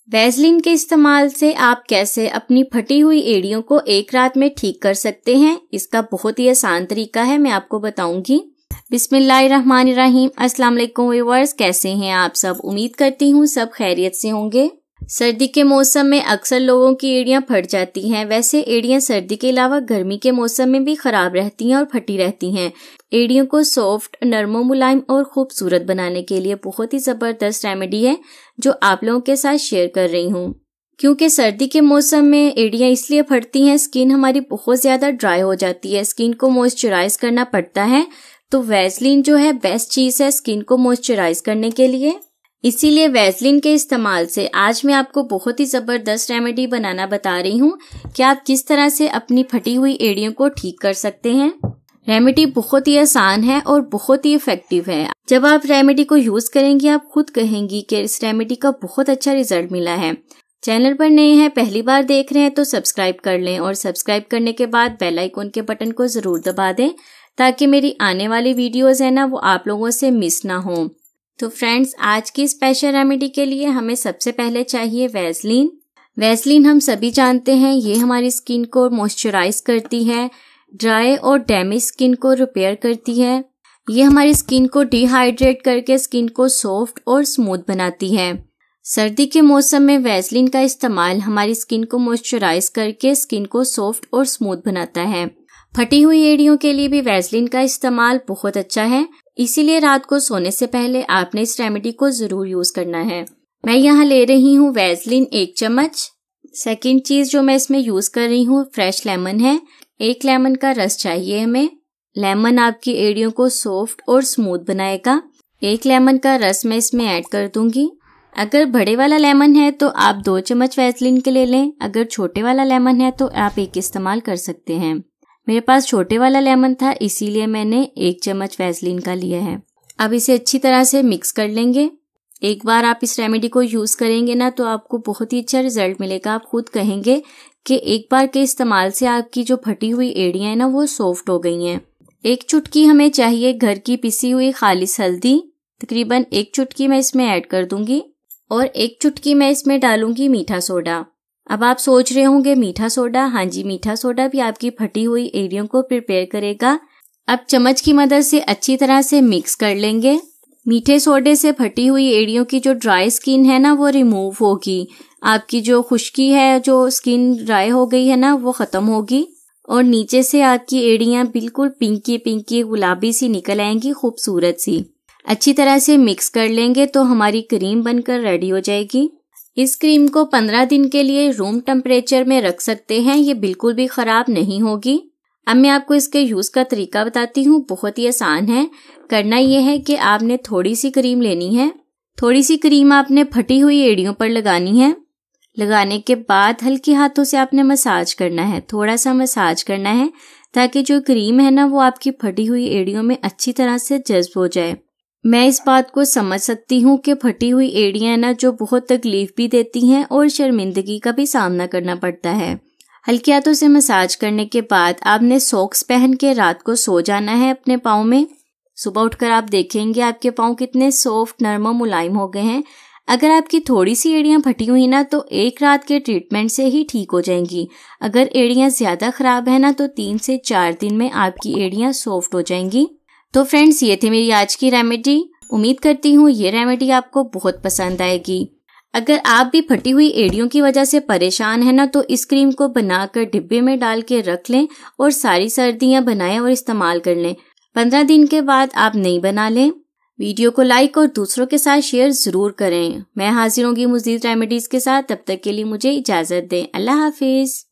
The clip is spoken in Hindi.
वैसलीन के इस्तेमाल से आप कैसे अपनी फटी हुई एड़ियों को एक रात में ठीक कर सकते हैं, इसका बहुत ही आसान तरीका है, मैं आपको बताऊंगी। बिस्मिल्लाहिर्रहमानिर्रहीम। अस्सलाम वालेकुम व्यूअर्स, कैसे हैं आप सब? उम्मीद करती हूँ सब खैरियत से होंगे। सर्दी के मौसम में अक्सर लोगों की एड़ियां फट जाती हैं। वैसे एड़ियां सर्दी के अलावा गर्मी के मौसम में भी खराब रहती हैं और फटी रहती हैं। एड़ियों को सॉफ्ट, नरमो, मुलायम और खूबसूरत बनाने के लिए बहुत ही जबरदस्त रेमेडी है जो आप लोगों के साथ शेयर कर रही हूँ। क्योंकि सर्दी के मौसम में एड़ियां इसलिए फटती हैं, स्किन हमारी बहुत ज्यादा ड्राई हो जाती है, स्किन को मॉइस्चराइज करना पड़ता है। तो वैसलीन जो है बेस्ट चीज है स्किन को मॉइस्चराइज करने के लिए। इसीलिए वैसलीन के इस्तेमाल से आज मैं आपको बहुत ही जबरदस्त रेमेडी बनाना बता रही हूँ कि आप किस तरह से अपनी फटी हुई एड़ियों को ठीक कर सकते हैं। रेमेडी बहुत ही आसान है और बहुत ही इफेक्टिव है। जब आप रेमेडी को यूज करेंगी आप खुद कहेंगी कि इस रेमेडी का बहुत अच्छा रिजल्ट मिला है। चैनल पर नए हैं, पहली बार देख रहे हैं तो सब्सक्राइब कर लें और सब्सक्राइब करने के बाद बेल आइकन के बटन को जरूर दबा दें ताकि मेरी आने वाली वीडियोस है ना वो आप लोगों से मिस ना हो। तो फ्रेंड्स, आज की स्पेशल रेमेडी के लिए हमें सबसे पहले चाहिए वैसलीन। वैसलीन हम सभी जानते हैं ये हमारी स्किन को मॉइस्चराइज करती है, ड्राई और डैमेज स्किन को रिपेयर करती है। ये हमारी स्किन को डिहाइड्रेट करके स्किन को सॉफ्ट और स्मूथ बनाती है। सर्दी के मौसम में वैसलीन का इस्तेमाल हमारी स्किन को मॉइस्चराइज करके स्किन को सॉफ्ट और स्मूथ बनाता है। फटी हुई एड़ियों के लिए भी वैसलीन का इस्तेमाल बहुत अच्छा है, इसीलिए रात को सोने से पहले आपने इस रेमेडी को जरूर यूज करना है। मैं यहाँ ले रही हूँ वैसलीन 1 चम्मच। सेकंड चीज जो मैं इसमें यूज कर रही हूँ फ्रेश लेमन है। 1 लेमन का रस चाहिए हमें। लेमन आपकी एड़ियों को सॉफ्ट और स्मूथ बनाएगा। 1 लेमन का रस मैं इसमें ऐड कर दूंगी। अगर बड़े वाला लेमन है तो आप 2 चम्मच वैसलीन के ले लें, अगर छोटे वाला लेमन है तो आप 1 इस्तेमाल कर सकते हैं। मेरे पास छोटे वाला लेमन था इसीलिए मैंने 1 चम्मच वैसलीन का लिया है। अब इसे अच्छी तरह से मिक्स कर लेंगे। एक बार आप इस रेमेडी को यूज करेंगे ना तो आपको बहुत ही अच्छा रिजल्ट मिलेगा। आप खुद कहेंगे कि एक बार के इस्तेमाल से आपकी जो फटी हुई एड़ियां हैं ना वो सॉफ्ट हो गई हैं। 1 चुटकी हमें चाहिए घर की पिसी हुई खालिस हल्दी, तकरीबन 1 चुटकी मैं इसमें ऐड कर दूंगी और 1 चुटकी मैं इसमें डालूंगी मीठा सोडा। अब आप सोच रहे होंगे मीठा सोडा, हाँ जी, मीठा सोडा भी आपकी फटी हुई एड़ियों को प्रिपेयर करेगा। अब चम्मच की मदद से अच्छी तरह से मिक्स कर लेंगे। मीठे सोडे से फटी हुई एड़ियों की जो ड्राई स्किन है ना वो रिमूव होगी। आपकी जो खुश्की है, जो स्किन ड्राई हो गई है ना वो खत्म होगी और नीचे से आपकी एड़ियां बिल्कुल पिंकी पिंकी गुलाबी सी निकल आएंगी, खूबसूरत सी। अच्छी तरह से मिक्स कर लेंगे तो हमारी क्रीम बनकर रेडी हो जाएगी। इस क्रीम को 15 दिन के लिए रूम टेम्परेचर में रख सकते हैं, ये बिल्कुल भी खराब नहीं होगी। अब मैं आपको इसके यूज का तरीका बताती हूँ, बहुत ही आसान है। करना यह है कि आपने थोड़ी सी क्रीम लेनी है। थोड़ी सी क्रीम आपने फटी हुई एड़ियों पर लगानी है। लगाने के बाद हल्के हाथों से आपने मसाज करना है, थोड़ा सा मसाज करना है ताकि जो क्रीम है ना वो आपकी फटी हुई एड़ियों में अच्छी तरह से जज्ब हो जाए। मैं इस बात को समझ सकती हूँ कि फटी हुई एड़ियां ना जो बहुत तकलीफ भी देती हैं और शर्मिंदगी का भी सामना करना पड़ता है। हल्के हाथों से मसाज करने के बाद आपने सॉक्स पहन के रात को सो जाना है अपने पाँव में। सुबह उठकर आप देखेंगे आपके पाँव कितने सॉफ्ट, नरम, मुलायम हो गए हैं। अगर आपकी थोड़ी सी एड़ियां फटी हुई ना तो 1 रात के ट्रीटमेंट से ही ठीक हो जाएंगी। अगर एड़ियां ज्यादा खराब है ना तो 3 से 4 दिन में आपकी एड़ियां सॉफ्ट हो जाएंगी। तो फ्रेंड्स, ये थी मेरी आज की रेमेडी। उम्मीद करती हूँ ये रेमेडी आपको बहुत पसंद आएगी। अगर आप भी फटी हुई एड़ियों की वजह से परेशान है ना तो इस क्रीम को बनाकर डिब्बे में डाल के रख लें और सारी सर्दियां बनाएं और इस्तेमाल कर लें। 15 दिन के बाद आप नई बना लें। वीडियो को लाइक और दूसरों के साथ शेयर जरूर करें। मैं हाजिर होंगी मज़ीद रेमेडीज के साथ, तब तक के लिए मुझे इजाजत दें। अल्लाह हाफिज।